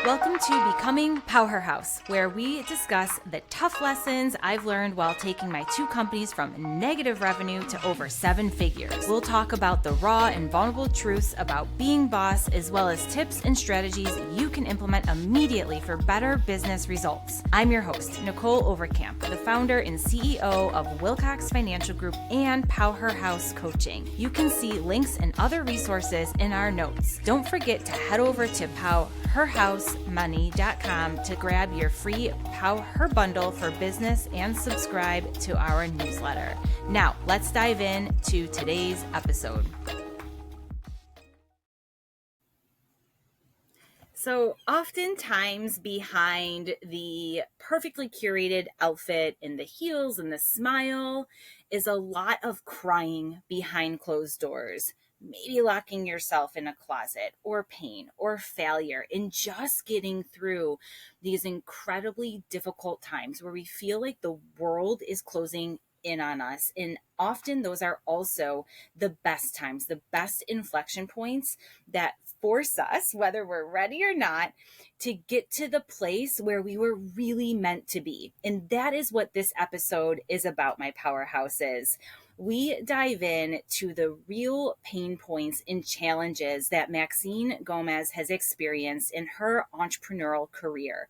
Welcome to Becoming Powerhouse, where we discuss the tough lessons I've learned while taking my two companies from negative revenue to over 7 figures. We'll talk about the raw and vulnerable truths about being boss, as well as tips and strategies you can implement immediately for better business results. I'm your host, Nicholle Overcamp, the founder and CEO of Wilcox Financial Group and Powerhouse Coaching. You can see links and other resources in our notes. Don't forget to head over to herhousemoney.com to grab your free Her bundle for business and subscribe to our newsletter. Now, let's dive in to today's episode. So oftentimes behind the perfectly curated outfit and the heels and the smile is a lot of crying behind closed doors. Maybe locking yourself in a closet, or pain, or failure, and just getting through these incredibly difficult times where we feel like the world is closing in on us. And often those are also the best times, the best inflection points that force us, whether we're ready or not, to get to the place where we were really meant to be. And that is what this episode is about, my powerhouses. We dive in to the real pain points and challenges that Maxine Gomez has experienced in her entrepreneurial career.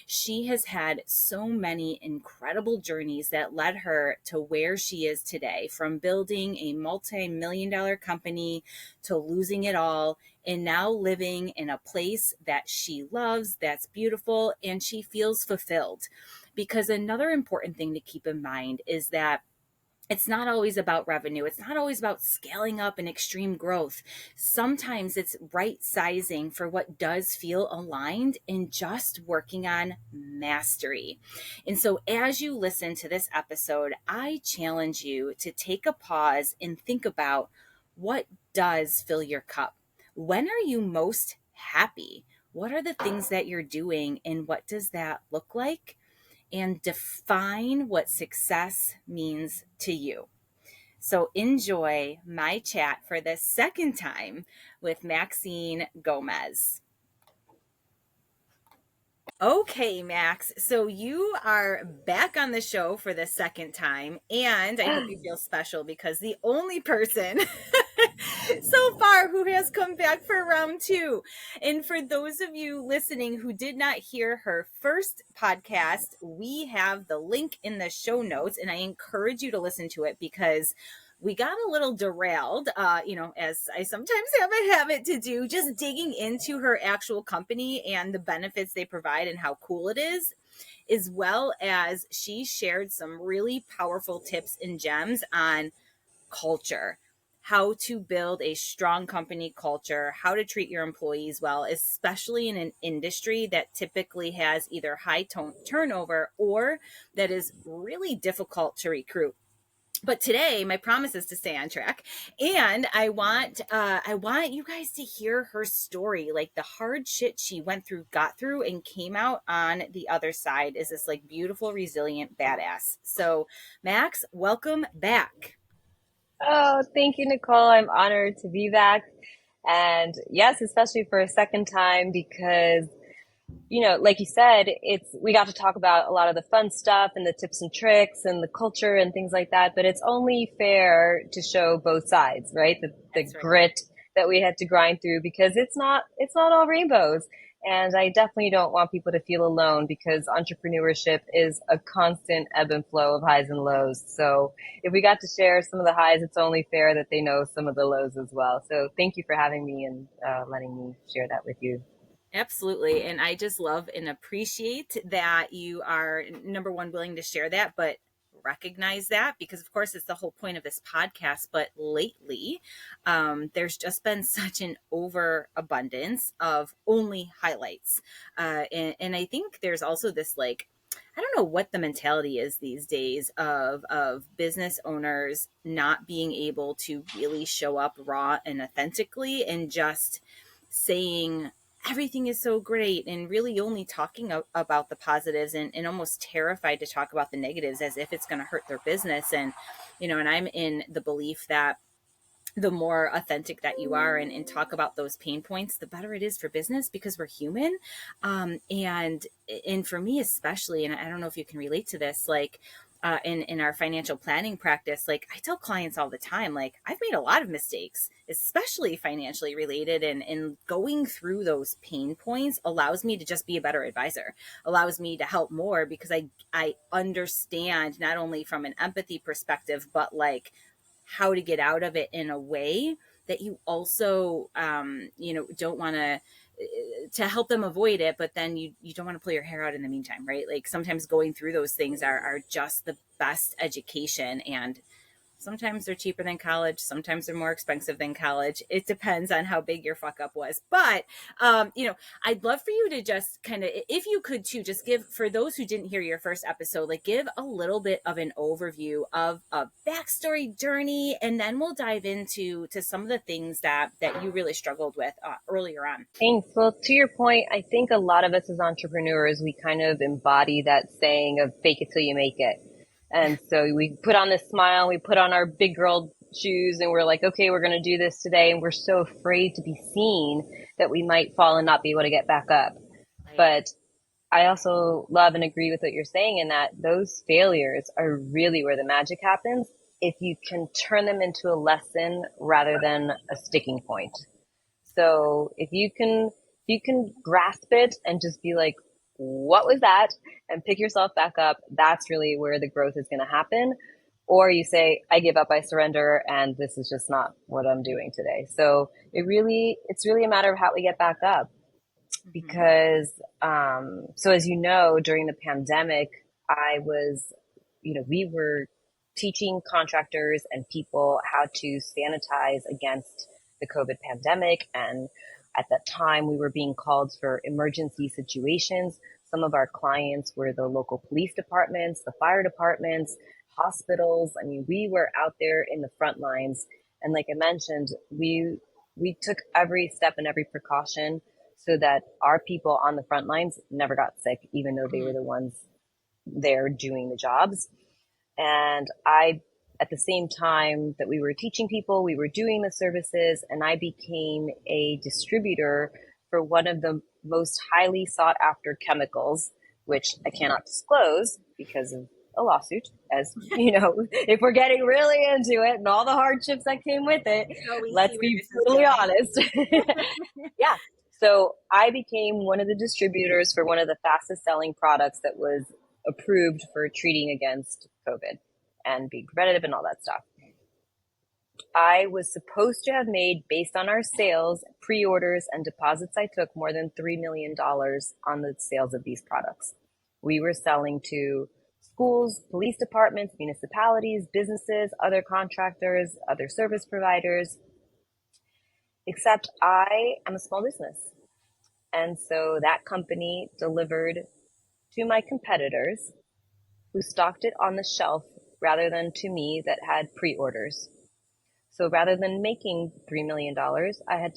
She has had so many incredible journeys that led her to where she is today, from building a multi-million-dollar company to losing it all, and now living in a place that she loves, that's beautiful, and she feels fulfilled. Because another important thing to keep in mind is that it's not always about revenue. It's not always about scaling up and extreme growth. Sometimes it's right sizing for what does feel aligned and just working on mastery. And so as you listen to this episode, I challenge you to take a pause and think about what does fill your cup. When are you most happy? What are the things that you're doing, and what does that look like? And define what success means to you. So enjoy my chat for the second time with Maxine Gomez. Okay, Max. So you are back on the show for the second time, and I hope you feel special because the only person so far who has come back for round two. And for those of you listening who did not hear her first podcast, we have the link in the show notes, and I encourage you to listen to it because we got a little derailed, as I sometimes have a habit to do, just digging into her actual company and the benefits they provide and how cool it is, as well as she shared some really powerful tips and gems on culture, how to build a strong company culture, how to treat your employees well, especially in an industry that typically has either high turnover or that is really difficult to recruit. But today, my promise is to stay on track, and I want you guys to hear her story, like the hard shit she went through, got through, and came out on the other side is this like beautiful, resilient badass. So, Max, welcome back. Oh, thank you, Nicholle. I'm honored to be back. And yes, especially for a second time because, like you said, we got to talk about a lot of the fun stuff and the tips and tricks and the culture and things like that. But it's only fair to show both sides, right? The Right. grit that we had to grind through because it's not all rainbows. And I definitely don't want people to feel alone because entrepreneurship is a constant ebb and flow of highs and lows. So if we got to share some of the highs, it's only fair that they know some of the lows as well. So thank you for having me and letting me share that with you. Absolutely. And I just love and appreciate that you are, number one, willing to share that, but recognize that because, of course, it's the whole point of this podcast. But lately, there's just been such an overabundance of only highlights. And I think there's also this like, I don't know what the mentality is these days of business owners not being able to really show up raw and authentically and just saying everything is so great and really only talking about the positives and almost terrified to talk about the negatives as if it's going to hurt their business. And I'm in the belief that the more authentic that you are and talk about those pain points, the better it is for business because we're human. And for me especially, and I don't know if you can relate to this, like in our financial planning practice, like I tell clients all the time, like I've made a lot of mistakes, especially financially related, and going through those pain points allows me to just be a better advisor, allows me to help more because I understand not only from an empathy perspective, but like how to get out of it in a way that you also don't want to help them avoid it, but then you don't want to pull your hair out in the meantime, right? Like sometimes going through those things are just the best education, and sometimes they're cheaper than college. Sometimes they're more expensive than college. It depends on how big your fuck up was. But, I'd love for you to just kind of, if you could too, just give, for those who didn't hear your first episode, like give a little bit of an overview of a backstory journey. And then we'll dive into some of the things that you really struggled with earlier on. Thanks. Well, to your point, I think a lot of us as entrepreneurs, we kind of embody that saying of fake it till you make it. And so we put on this smile, we put on our big girl shoes, and we're like, okay, we're going to do this today. And we're so afraid to be seen that we might fall and not be able to get back up. Right. But I also love and agree with what you're saying in that those failures are really where the magic happens if you can turn them into a lesson rather than a sticking point. So if you can grasp it and just be like, what was that? And pick yourself back up, that's really where the growth is going to happen. Or you say, I give up, I surrender, and this is just not what I'm doing today. So it's really a matter of how we get back up. Mm-hmm. Because, so as you know, during the pandemic, I was, we were teaching contractors and people how to sanitize against the COVID pandemic. And at that time, we were being called for emergency situations. Some of our clients were the local police departments, the fire departments, hospitals. I mean, we were out there in the front lines. And like I mentioned, we took every step and every precaution so that our people on the front lines never got sick, even though they were the ones there doing the jobs. And at the same time that we were teaching people, we were doing the services, and I became a distributor for one of the most highly sought after chemicals, which I cannot disclose because of a lawsuit, as you know, if we're getting really into it and all the hardships that came with it, So we let's see where be this is brutally going. honest. Yeah. So I became one of the distributors for one of the fastest selling products that was approved for treating against COVID and being preventative and all that stuff. I was supposed to have made, based on our sales, pre-orders, and deposits I took, more than $3 million on the sales of these products. We were selling to schools, police departments, municipalities, businesses, other contractors, other service providers, except I am a small business. And so that company delivered to my competitors who stocked it on the shelf rather than to me that had pre-orders. So rather than making $3 million, I had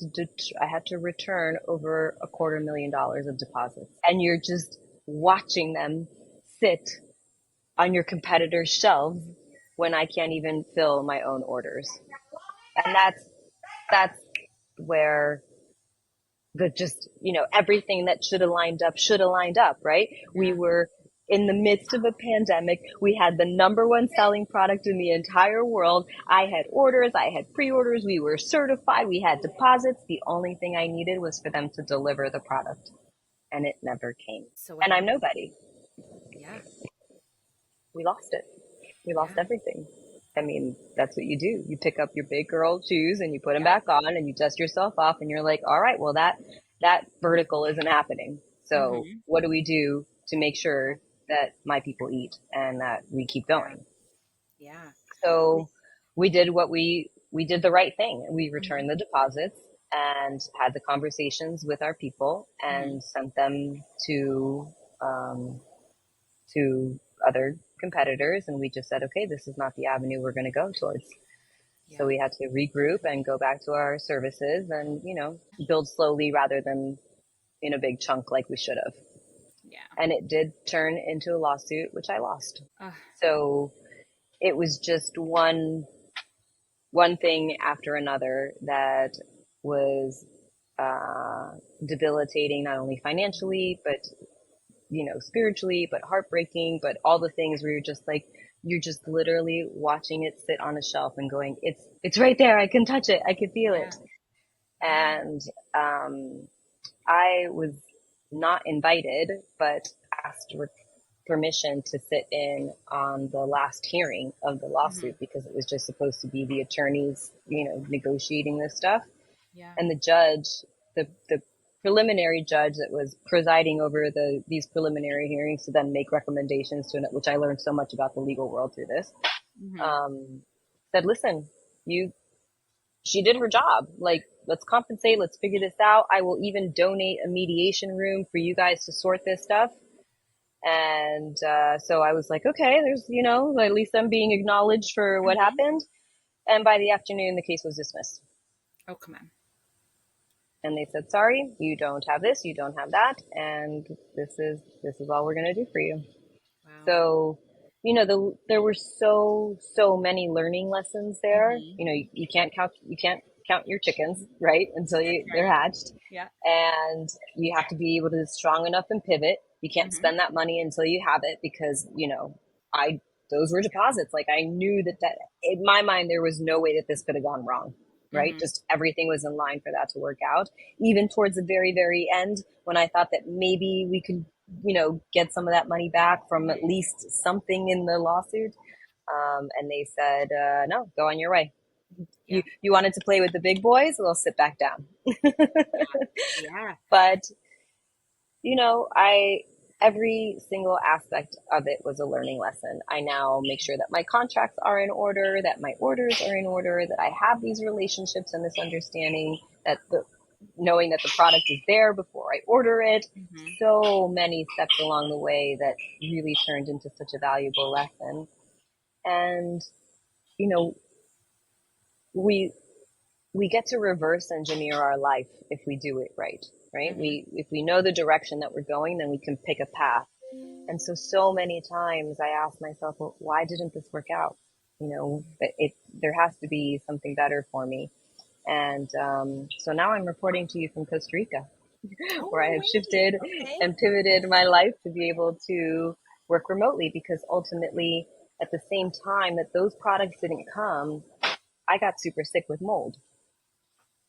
to return over $250,000 of deposits. And you're just watching them sit on your competitors' shelves when I can't even fill my own orders. And that's where the just, everything that should have lined up, right? We Yeah. were in the midst of a pandemic. We had the number one selling product in the entire world. I had orders, I had pre-orders, we were certified, we had deposits. The only thing I needed was for them to deliver the product, and it never came. So what And I'm happened? nobody. Yeah. We lost it. We lost Yeah. everything. I mean, that's what you do. You pick up your big girl shoes and you put them Yep. back on and you dust yourself off and you're like, all right, well, that vertical isn't happening. So Mm-hmm. what do we do to make sure that my people eat and that we keep Yeah. going? Yeah. So we did we did the right thing. We Mm-hmm. returned the deposits and had the conversations with our people Mm-hmm. and sent them um, to other competitors. And we just said, okay, this is not the avenue we're going to go towards. So Yeah. we had to regroup and go back to our services and, build slowly rather than in a big chunk like we should have. Yeah. And it did turn into a lawsuit, which I lost. Uh, So it was just one one thing after another that was uh, debilitating, not only financially, but spiritually, but heartbreaking, but all the things where you're just literally watching it sit on a shelf and going, it's right there. I can touch it. I can feel Yeah. it. Yeah. And I was not invited, but asked for permission to sit in on the last hearing of the Hmm. lawsuit because it was just supposed to be the attorneys, negotiating this stuff. Yeah. And the judge, the preliminary judge that was presiding over these preliminary hearings to then make recommendations to it, which I learned so much about the legal world through this, Hmm. um, said, listen, you she did her job. Like, let's compensate. Let's figure this out. I will even donate a mediation room for you guys to sort this stuff. And so I was like, okay, there's, at least I'm being acknowledged for what Hmm. happened. And by the afternoon, the case was dismissed. Oh, come on. And they said, sorry, you don't have this, you don't have that, and this is all we're going to do for you. Wow. So, there were so many learning lessons there. Hmm. You can't count your chickens, right, until That's they're right. hatched, Yeah. and you have to be able to be strong enough and pivot. You can't Hmm. spend that money until you have it because I those were deposits. Like, I knew that in my mind there was no way that this could have gone wrong. Right, Hmm. just everything was in line for that to work out. Even towards the very, very end, when I thought that maybe we could get some of that money back from at Hmm. least something in the lawsuit. And they said, no, go on your way. You, Yeah. you wanted to play with the big boys? Well, sit back down. Yeah. But, every single aspect of it was a learning lesson. I now make sure that my contracts are in order, that my orders are in order, that I have these relationships and this understanding knowing that the product is there before I order it. Hmm. So many steps along the way that really turned into such a valuable lesson. And, you know, we, we get to reverse engineer our life if we do it right, right? Hmm. If we know the direction that we're going, then we can pick a path. And so many times I ask myself, well, why didn't this work out? There has to be something better for me. And so now I'm reporting to you from Costa Rica, Oh, where I no have way. shifted Okay. and pivoted my life to be able to work remotely because ultimately, at the same time that those products didn't come, I got super sick with mold.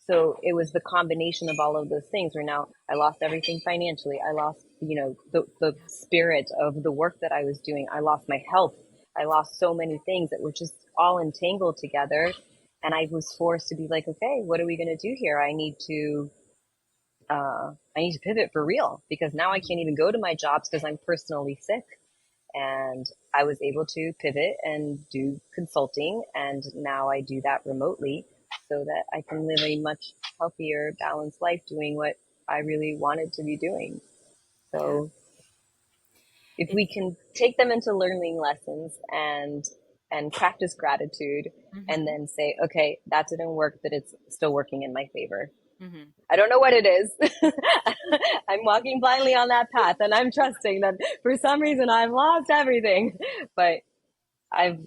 So it was the combination of all of those things where now I lost everything financially. I lost, the spirit of the work that I was doing. I lost my health. I lost so many things that were just all entangled together. And I was forced to be like, okay, what are we going to do here? I need to pivot for real because now I can't even go to my jobs because I'm personally sick. And I was able to pivot and do consulting. And now I do that remotely so that I can live a much healthier, balanced life doing what I really wanted to be doing. Yeah. So if It's we can take them into learning lessons and practice gratitude and hmm then say, okay, that didn't work, but it's still working in my favor. hmm I don't know what it is. I'm walking blindly on that path and I'm trusting that for some reason I've lost everything, but I've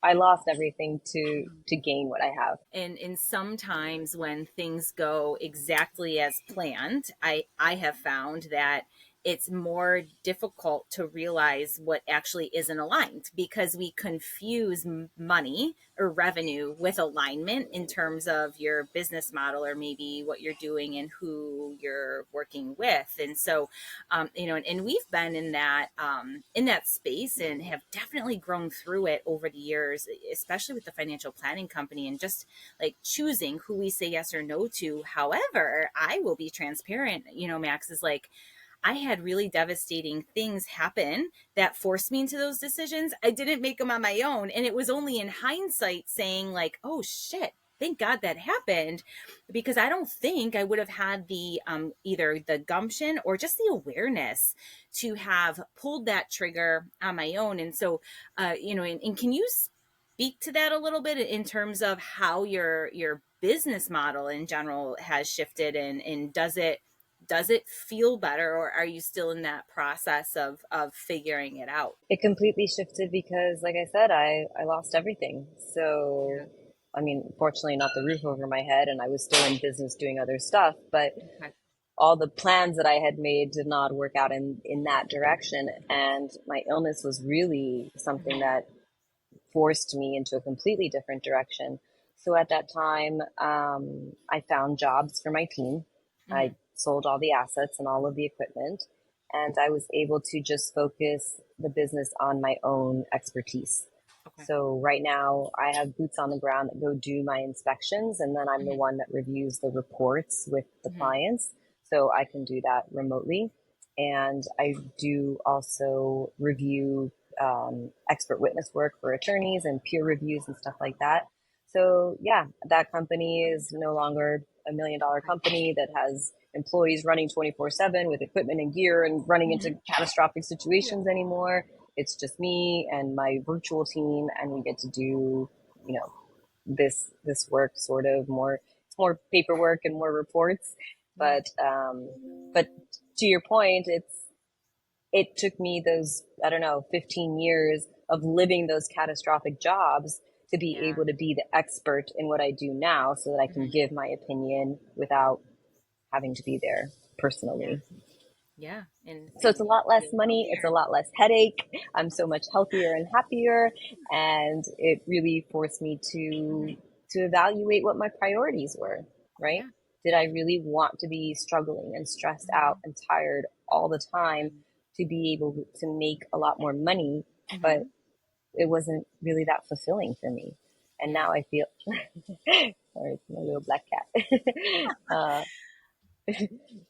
I lost everything to gain what I have. and sometimes when things go exactly as planned, I have found that it's more difficult to realize what actually isn't aligned because we confuse money or revenue with alignment in terms of your business model or maybe what you're doing and who you're working with. And so and we've been in that space and have definitely grown through it over the years, especially with the financial planning company and just like choosing who we say yes or no to. However, I will be transparent. Max is like, I had really devastating things happen that forced me into those decisions. I didn't make them on my own. And it was only in hindsight saying, like, oh shit, thank God that happened, because I don't think I would have had the either the gumption or just the awareness to have pulled that trigger on my own. And so, and can you speak to that a little bit in terms of how your business model in general has shifted, and does it feel better, or are you still in that process of figuring it out? It completely shifted because, like I said, I lost everything. Yeah. So I mean, fortunately, not the roof over my head, and I was still in business doing other stuff, but Okay. all the plans that I had made did not work out in that direction. And my illness was really something Mhm. that forced me into a completely different direction. So at that time, I found jobs for my team. I Mhm. sold all the assets and all of the equipment, and I was able to just focus the business on my own expertise. Okay. So right now I have boots on the ground that go do my inspections, and then I'm the Mhm. one that reviews the reports with the Mhm. clients. So I can do that remotely. And I do also review expert witness work for attorneys and peer reviews and stuff like that. So yeah, that company is no longer $1 million Okay. company that has employees running 24/7 with equipment and gear and running Mhm. into catastrophic Yeah. situations anymore. It's just me and my virtual team, and we get to do, you know, this work sort of more. It's more paperwork and more reports, Yeah. but to your point, it took me those, I don't know, 15 years of living those catastrophic jobs to be Yeah. able to be the expert in what I do now so that I can Mhm. give my opinion without having to be there Yeah. personally. Yeah. And So it's a lot less feel money, it's a healthier. lot less headache. I'm so much healthier and happier, and it really forced me Mhm. to evaluate what my priorities were, right? Yeah. Did I really want to be struggling and stressed out Mhm. and tired all the time to be able to make a lot more money, but Mhm. it wasn't really that fulfilling for me. And Yeah. now I feel sorry, it's my little black cat. uh,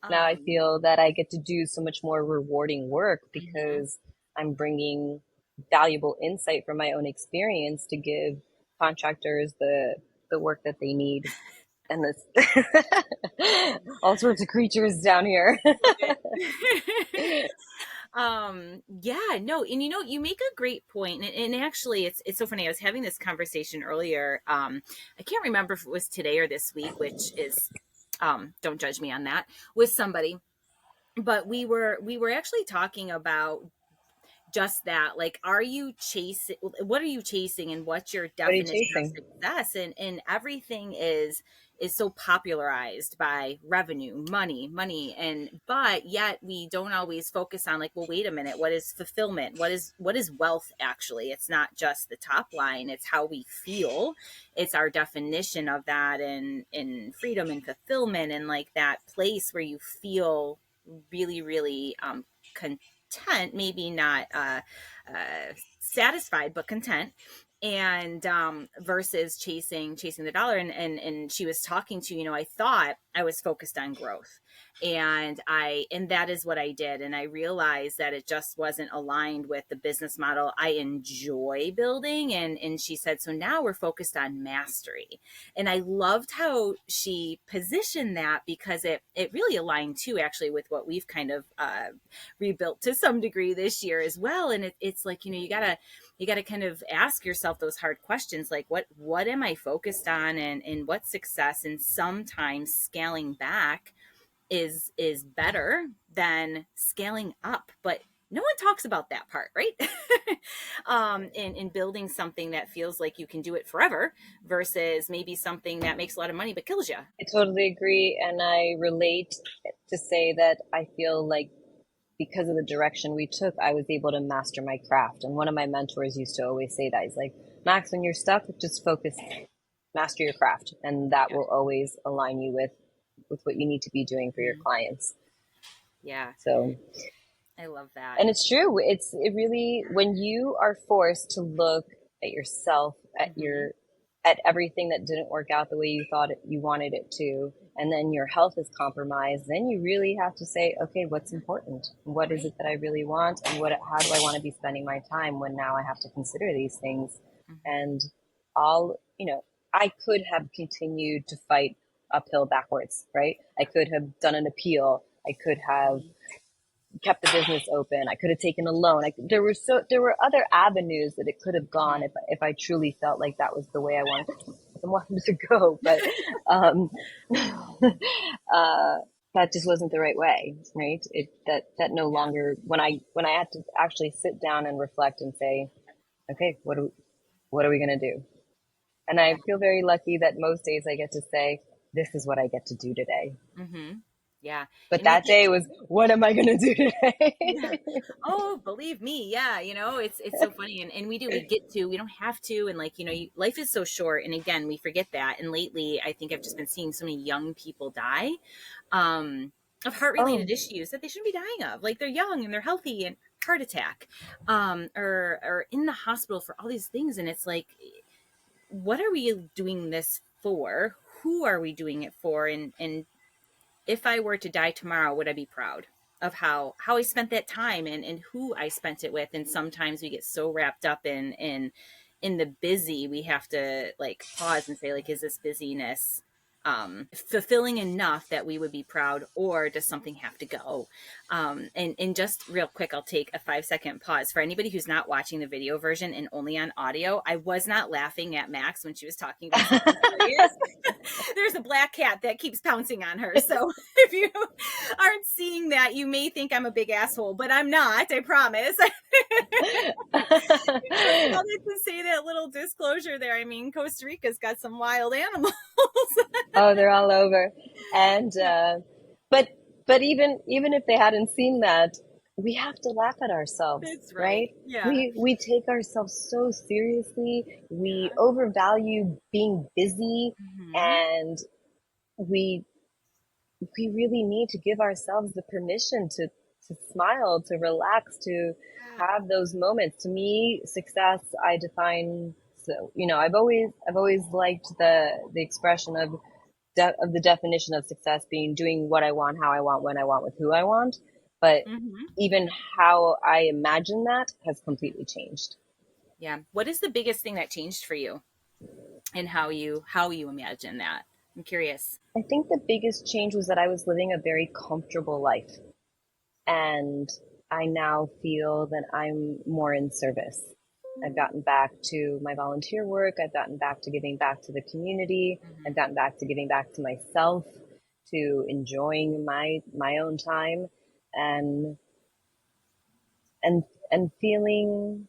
Now I Um. feel that I get to do so much more rewarding work Mhm. because I'm bringing valuable insight from my own experience to give contractors the work that they need. And this all sorts of creatures down here. Love it. Yeah, no, and you make a great point, and actually it's so funny. I was having this conversation earlier. I can't remember if it was today or this week, which is don't judge me on that, with somebody. But we were actually talking about just that, like, are you chasing, what are you chasing, and what's your What are you definition of chasing? success? And everything is so popularized by revenue, money, and but yet we don't always focus on, like, well, wait a minute, what is fulfillment, what is wealth? Actually, it's not just the top line, it's how we feel. It's our definition of that, and in freedom and fulfillment, and like that place where you feel really, really content, maybe not satisfied, but content. And versus chasing the dollar. And she was talking to, I thought I was focused on growth, and that is what I did. And I realized that it just wasn't aligned with the business model I enjoy building. And she said, so now we're focused on mastery. And I loved how she positioned that, because it really aligned too, actually, with what we've kind of rebuilt to some degree this year as well. And it's like, you gotta kind of ask yourself those hard questions, like what am I focused on, and what's success. And sometimes scaling back is better than scaling up, but no one talks about that part, right? In building something that feels like you can do it forever versus maybe something that makes a lot of money but kills you. I totally agree, and I relate to say that I feel like because of the direction we took, I was able to master my craft. And one of my mentors used to always say that. He's like, Max, when you're stuck, just focus, master your craft, and that Yeah. will always align you with what you need to be doing for your Mhm. clients. Yeah, So, I love that. and it's true. It really, when you are forced to look at yourself, Hmm. at everything that didn't work out the way you thought you wanted it to, and then your health is compromised, then you really have to say, okay, what's important? What is it Right. that I really want? And how do I want to be spending my time when now I have to consider these things? Hmm. And I could have continued to fight uphill backwards, right? I could have done an appeal. I could have Hmm. kept the business open. I could have taken a loan. There were other avenues that it could have gone Hmm. if I truly felt like that was the way I wanted to go. But um, uh, that just wasn't the right way, right? That no Yeah. longer when I had to actually sit down and reflect and say, okay, what are we gonna do? And I feel very lucky that most days I get to say, this is what I get to do today. Mm-hmm. Yeah. But And we that get day was, what am I going to do today? yeah. Oh, believe me. Yeah. It's so funny. And we get to, we don't have to. And like, life is so short. And again, we forget that. And lately, I think I've just been seeing so many young people die of heart related Oh, issues that they shouldn't be dying of. Like they're young and they're healthy and heart attack, or in the hospital for all these things. And it's like, what are we doing this for? Who are we doing it for? And if I were to die tomorrow, would I be proud of how I spent that time and who I spent it with? And sometimes we get so wrapped up in the busy, we have to like pause and say, like, is this busyness fulfilling enough that we would be proud, or does something have to go? And just real quick, I'll take a 5-second pause for anybody who's not watching the video version and only on audio. I was not laughing at Max when she was talking about something serious. There's a black cat that keeps pouncing on her. So if you aren't seeing that, you may think I'm a big asshole, but I'm not, I promise. Just wanted to say that little disclosure there. I mean, Costa Rica's got some wild animals. oh, they're all over. And, Yeah, but, but even if they hadn't seen that, we have to laugh at ourselves, that's right. right? Yeah. We take ourselves so seriously. We Yeah. overvalue being busy, Mm-hmm. and we we really need to give ourselves the permission to smile, to relax, to Yeah. have those moments. To me, success I define, so I've always liked the expression of of the definition of success being doing what I want, how I want, when I want, with who I want. But Mm-hmm. even how I imagine that has completely changed. Yeah. What is the biggest thing that changed for you and how you imagine that? I'm curious. I think the biggest change was that I was living a very comfortable life. And I now feel that I'm more in service. I've gotten back to my volunteer work. I've gotten back to giving back to the community. I've Mm-hmm. gotten back to giving back to myself, to enjoying my own time, and and and feeling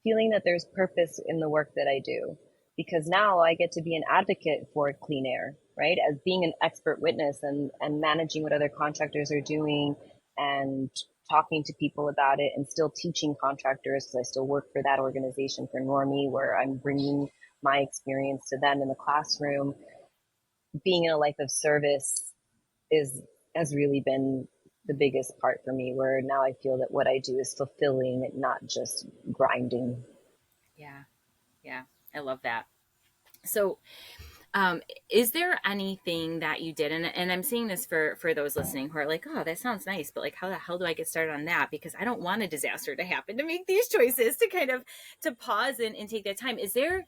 that there's purpose in the work that I do, because now I get to be an advocate for clean air, right? As being an expert witness and managing what other contractors are doing and talking to people about it, and still teaching contractors, because I still work for that organization for Normie, where I'm bringing my experience to them in the classroom. Being in a life of service is has really been the biggest part for me, where now I feel that what I do is fulfilling, not just grinding. Yeah. Yeah. I love that. So, Um, is there anything that you did, and I'm saying this for those listening who are like, oh, that sounds nice, but like, how the hell do I get started on that? Because I don't want a disaster to happen to make these choices, to kind of to pause and take that time. Is there,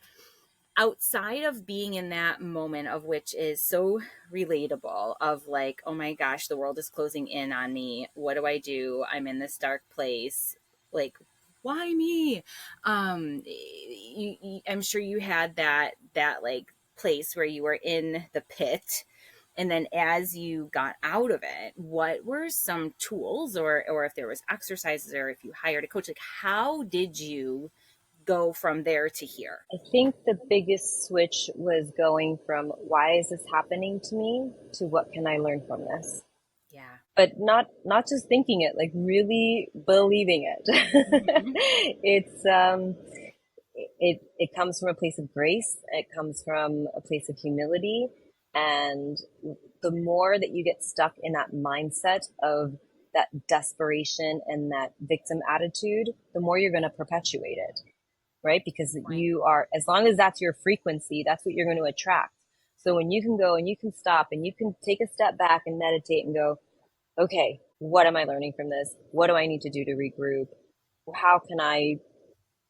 outside of being in that moment of which is so relatable, of like, oh my gosh, the world is closing in on me, what do I do? I'm in this dark place, like, why me? I'm sure you had that like place where you were in the pit, and then as you got out of it, what were some tools, or if there was exercises, or if you hired a coach, like how did you go from there to here? I think the biggest switch was going from why is this happening to me to what can I learn from this? Yeah. But not just thinking it, like really believing it. Mm-hmm. It's it comes from a place of grace. It comes from a place of humility, and the more that you get stuck in that mindset of that desperation and that victim attitude, the more you're going to perpetuate it, right? Because Point. you are, as long as that's your frequency, that's what you're going to attract. So when you can go and you can stop and you can take a step back and meditate and go, okay, what am I learning from this? What do I need to do to regroup? How can I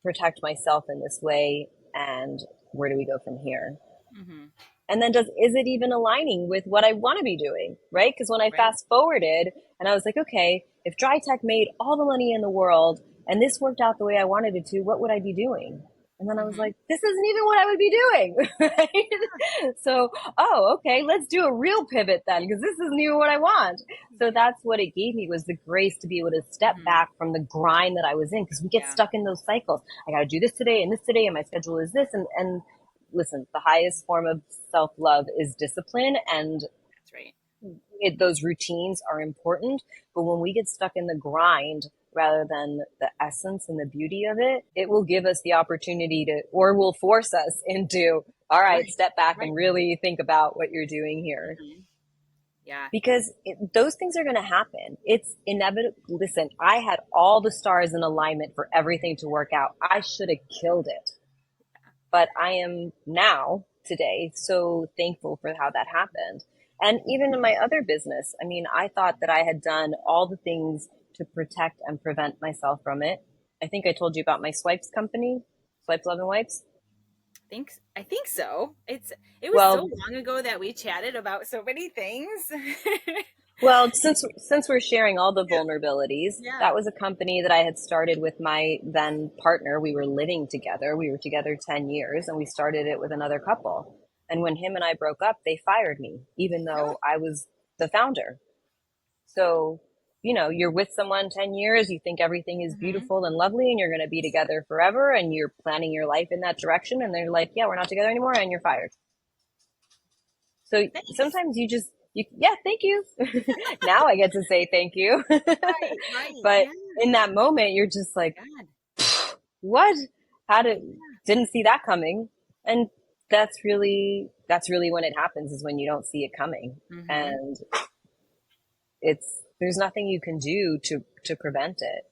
protect myself in this way? And where do we go from here? Mm-hmm. And then is it even aligning with what I want to be doing, right? Because when I Right. fast forwarded and I was like, okay, if Dry Tech made all the money in the world and this worked out the way I wanted it to, what would I be doing? And then I was Mm-hmm. like, this isn't even what I would be doing, right? So, oh, okay, let's do a real pivot then, because this isn't even what I want. So Yeah. that's what it gave me, was the grace to be able to step Mm-hmm. back from the grind that I was in, because we get Yeah. stuck in those cycles. I got to do this today and my schedule is this, and listen, the highest form of self-love is discipline, and That's right. those routines are important. But when we get stuck in the grind rather than the essence and the beauty of it, it will give us the opportunity to, or will force us into, all right, Right. step back Right. and really think about what you're doing here. Hmm. Yeah. Because those things are going to happen. It's inevitable. Listen, I had all the stars in alignment for everything to work out. I should have killed it. But I am now, today, so thankful for how that happened. And even in my other business, I mean, I thought that I had done all the things to protect and prevent myself from it. I think I told you about my swipes company, Swipes Love and Wipes. I think so. It was so Well, long ago that we chatted about so many things. Well, since we're sharing all the vulnerabilities, Yeah. that was a company that I had started with my then partner. We were living together. We were together 10 years, and we started it with another couple. And when him and I broke up, they fired me, even Oh, though I was the founder. So, you're with someone 10 years, you think everything is hmm. beautiful and lovely, and you're going to be together forever, and you're planning your life in that direction, and they're like, yeah, we're not together anymore, and you're fired. So Thanks. sometimes yeah, thank you. Now I get to say thank you. Right, right. But Yeah. in that moment, you're just like, God. what? How did, Yeah. didn't see that coming. And that's really when it happens, is when you don't see it coming. Hmm. And there's nothing you can do to prevent it.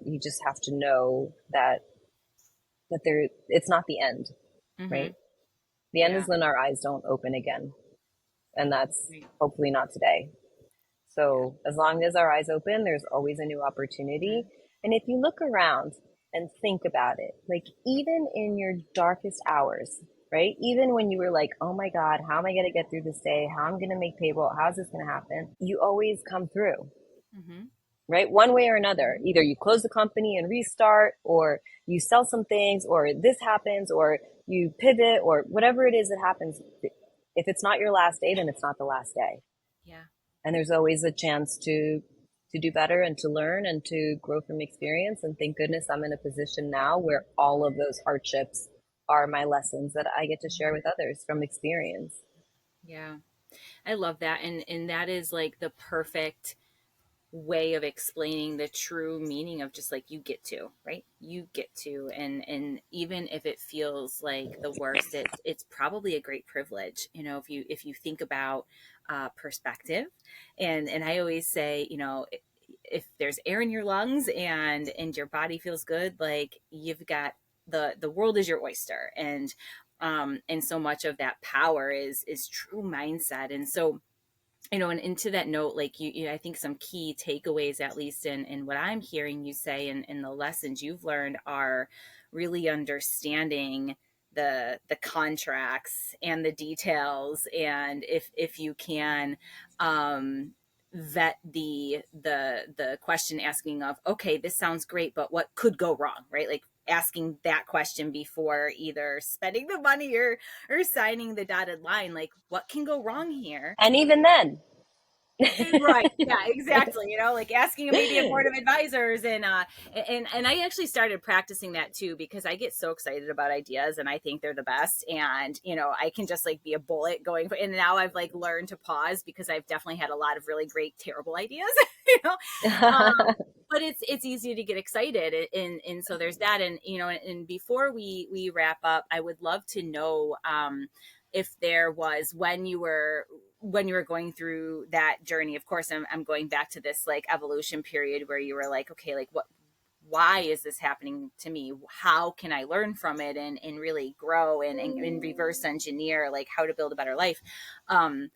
You just have to know that it's not the end, Hmm. right? The end Yeah. is when our eyes don't open again. And that's Right. hopefully not today. Yeah. So as long as our eyes open, there's always a new opportunity. Hmm. And if you look around and think about it, like even in your darkest hours, right? Even when you were like, oh my God, how am I going to get through this day? How am I going to make payroll? How's this going to happen? You always come through, Hmm. right? One way or another. Hmm. Either you close the company and restart, or you sell some things, or this happens, or you pivot, or whatever it is that happens. If it's not your last day, then it's not the last day. Yeah. And there's always a chance to do better and to learn and to grow from experience. And thank goodness I'm in a position now where all of those hardships are my lessons that I get to share with others from experience. Yeah. I love that. And that is like the perfect way of explaining the true meaning of just like you get to, right? You get to, and even if it feels like the worst, it's probably a great privilege, if you think about perspective. And I always say, if there's air in your lungs and your body feels good, like you've got the world is your oyster. And so much of that power is true mindset. And so, and into that note, like I think some key takeaways, at least in what I'm hearing you say, and the lessons you've learned, are really understanding the contracts and the details, and if you can vet the question asking of, okay, this sounds great, but what could go wrong, right? Like asking that question before either spending the money or signing the dotted line, like what can go wrong here. And even then, Right. Yeah, exactly. Like asking maybe a board of advisors, and I actually started practicing that too, because I get so excited about ideas and I think they're the best, and I can just like be a bullet going for, and now I've like learned to pause because I've definitely had a lot of really great terrible ideas. you know but it's easy to get excited, and so there's that. And before we wrap up, I would love to know if there was, when you were going through that journey. Of course, I'm going back to this like evolution period where you were like, okay, like why is this happening to me? How can I learn from it and really grow and reverse engineer like how to build a better life? um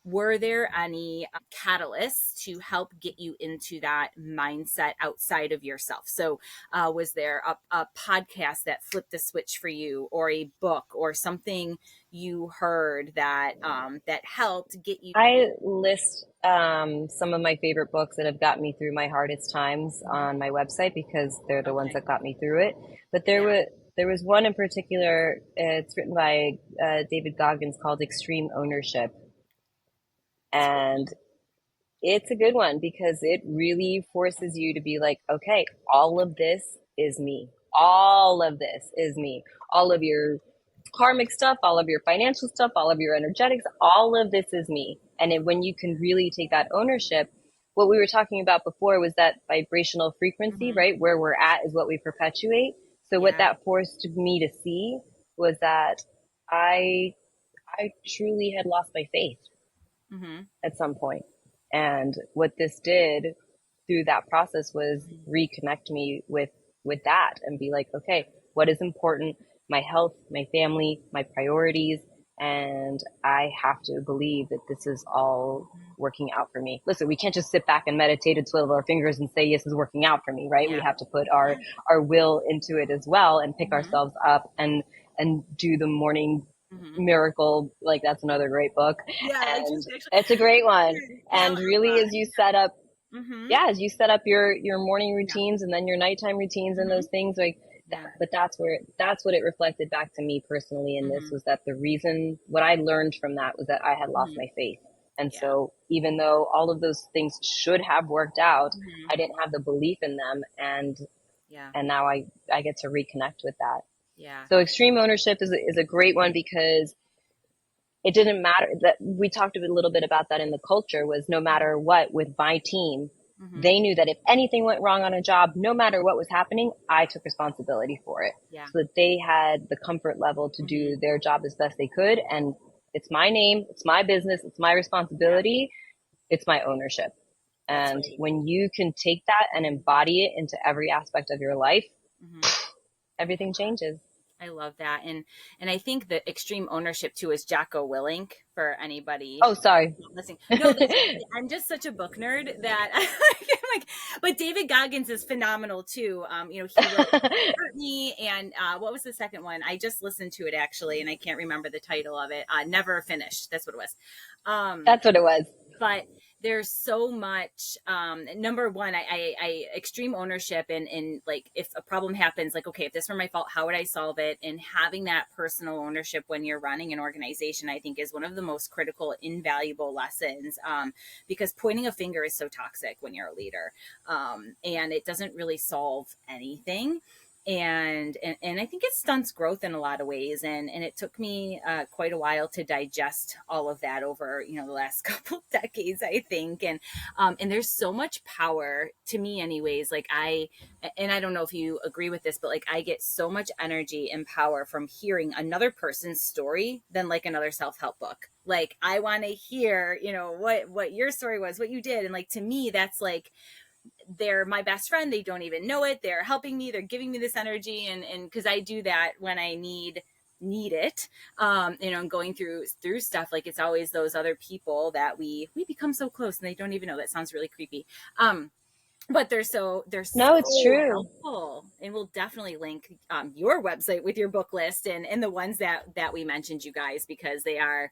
were there any catalysts to help get you into that mindset outside of yourself? So, was there a podcast that flipped the switch for you, or a book, or something you heard that helped get you? I list some of my favorite books that have got me through my hardest times on my website, because they're the ones Okay. that got me through it. But there Yeah. was there was one in particular. It's written by David Goggins, called Extreme Ownership, It's a good and it's a good one because it really forces you to be like, okay, all of this is me. All of this is me. All of your karmic stuff, all of your financial stuff, all of your energetics, all of this is me. And when you can really take that ownership, what we were talking about before was that vibrational frequency, Mm-hmm. right? Where we're at is what we perpetuate. So what Yeah. that forced me to see was that I I truly had lost my faith Mm-hmm. at some point. And what this did through that process was reconnect me with that and be like, okay, what is important? My health, my family, my priorities, and I have to believe that this is all working out for me. Listen, we can't just sit back and meditate and twiddle our fingers and say, yes, it's working out for me, right? We Yeah. have to put Yeah. our will into it as well and pick Mm-hmm. ourselves up and do the morning Mm-hmm. miracle. Like that's another great book. Yeah, I And just actually. it's a great one. Yeah, And really, as you set up, mm-hmm. yeah, as you set up your morning Yeah. routines and then your nighttime routines and Mm-hmm. those things, like that, Yeah. but that's what it reflected back to me personally in this Mm-hmm. was that the reason what I learned from that was that I had lost Mm-hmm. my faith. And Yeah. so even though all of those things should have worked out, Mm-hmm. I didn't have the belief in them, Yeah. and now I get to reconnect with that. Yeah. So extreme ownership is a great one because it didn't matter that we talked a little bit about that in the culture was no matter what with my team, Mm-hmm. they knew that if anything went wrong on a job, no matter what was happening, I took responsibility for it Yeah. so that they had the comfort level to Mm-hmm. do their job as best they could. And it's my name, it's my business, it's my Yeah. responsibility, it's my ownership. That's And right. when you can take that and embody it into every aspect of your life, Mm-hmm. everything changes. I love that. And I think the extreme ownership too is Jocko Willink for anybody Oh, sorry. listening. No, that's okay. I'm just such a book nerd that I'm like, but David Goggins is phenomenal too. He wrote Courtney and what was the second one? I just listened to it actually, and I can't remember the title of it. Never Finished. That's what it was. Um, That's what it was. but there's so much number one, I extreme ownership and like if a problem happens, like okay, if this were my fault, how would I solve it? And having that personal ownership when you're running an organization, I think is one of the most critical, invaluable lessons, because pointing a finger is so toxic when you're a leader, and it doesn't really solve anything. And I think it stunts growth in a lot of ways. And it took me quite a while to digest all of that over, the last couple decades, I think. And there's so much power to me anyways. And I don't know if you agree with this, but like I get so much energy and power from hearing another person's story than like another self-help book. Like I want to hear, what your story was, what you did. And like, to me, that's like, they're my best friend. They don't even know it. They're helping me. They're giving me this energy. And cause I do that when I need it. And going through stuff, like it's always those other people that we become so close and they don't even know. That sounds really creepy. But they're so No, it's true. helpful, and we'll definitely link your website with your book list and the ones that we mentioned, you guys, because they are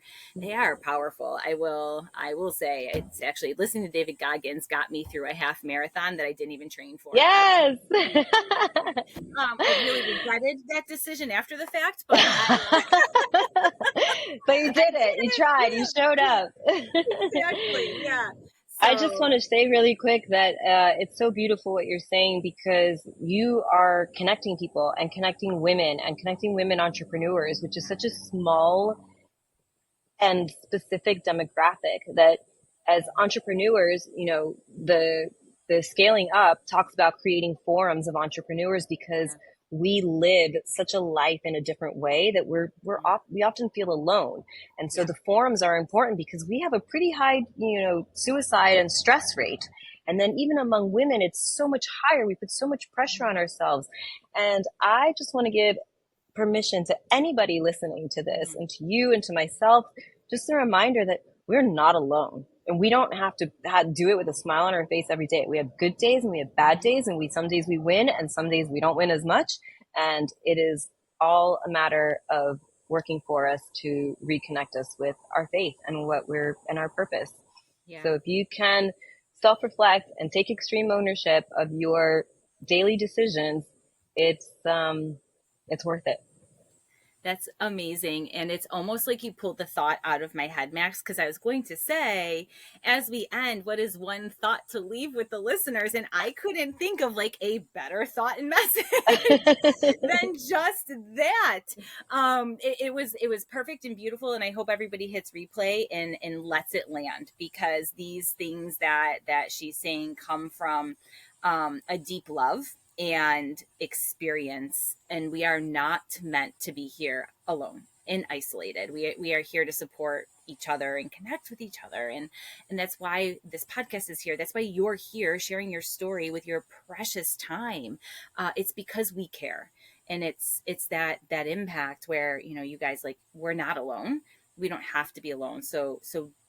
powerful. I will say it's actually listening to David Goggins got me through a half marathon that I didn't even train for. Yes. I really regretted that decision after the fact, but But you I did did it. You it. tried. You showed Yeah, up. exactly. Yeah. I just So want to say really quick that it's so beautiful what you're saying because you are connecting people and connecting women entrepreneurs, which is such a small and specific demographic that as entrepreneurs, the scaling up talks about creating forums of entrepreneurs because yeah. we live such a life in a different way that we often feel alone. And so Yeah. the forums are important because we have a pretty high, suicide and stress rate. And then even among women, it's so much higher. We put so much pressure on ourselves. And I just want to give permission to anybody listening to this Mhm. and to you and to myself, just a reminder that we're not alone. And we don't have to do it with a smile on our face every day. We have good days and we have bad days, and some days we win and some days we don't win as much. And it is all a matter of working for us to reconnect us with our faith and and our purpose. Yeah. So if you can self-reflect and take extreme ownership of your daily decisions, it's worth it. That's amazing. And it's almost like you pulled the thought out of my head, Max, because I was going to say, as we end, what is one thought to leave with the listeners? And I couldn't think of like a better thought and message than just that. It was perfect and beautiful. And I hope everybody hits replay and lets it land, because these things that she's saying come from a deep love and experience, and we are not meant to be here alone and isolated. We are here to support each other and connect with each other, and that's why this podcast is here. That's why you're here sharing your story with your precious time. It's because we care, and it's that impact where, you guys, like, we're not alone. We don't have to be alone. So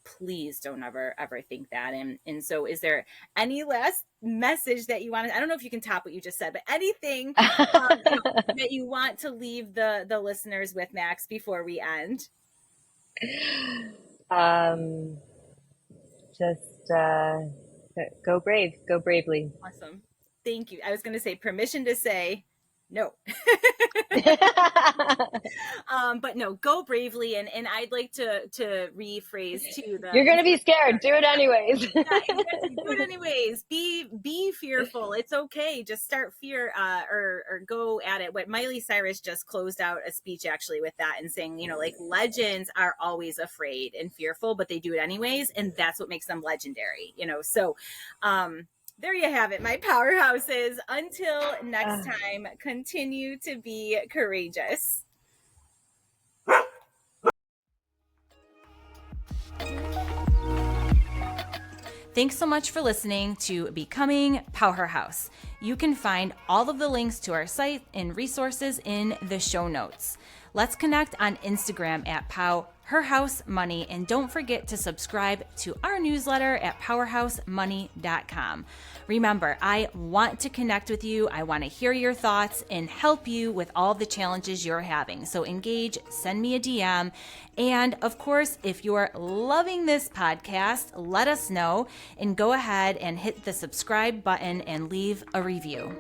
please don't ever think that. And so, is there any last message that you want to, I don't know if you can top what you just said, but anything that you want to leave the listeners with, Max, before we end? Just go brave, go bravely. Awesome. Thank you. I was going to say permission to say no. But no, go bravely. And I'd like to rephrase too. You're going to be scared. Do it anyways. Yeah, exactly. Do it anyways. Be fearful. It's okay. Just start fear, or go at it. What Miley Cyrus just closed out a speech actually with that, and saying, like, legends are always afraid and fearful, but they do it anyways. And that's what makes them legendary, So, there you have it, my powerhouses. Until next time, continue to be courageous. Thanks so much for listening to Becoming Powerhouse. You can find all of the links to our site and resources in the show notes. Let's connect on Instagram at PowHerHouseMoney, and don't forget to subscribe to our newsletter at powerhousemoney.com. Remember, I want to connect with you. I want to hear your thoughts and help you with all the challenges you're having. So engage, send me a DM. And of course, if you're loving this podcast, let us know and go ahead and hit the subscribe button and leave a review.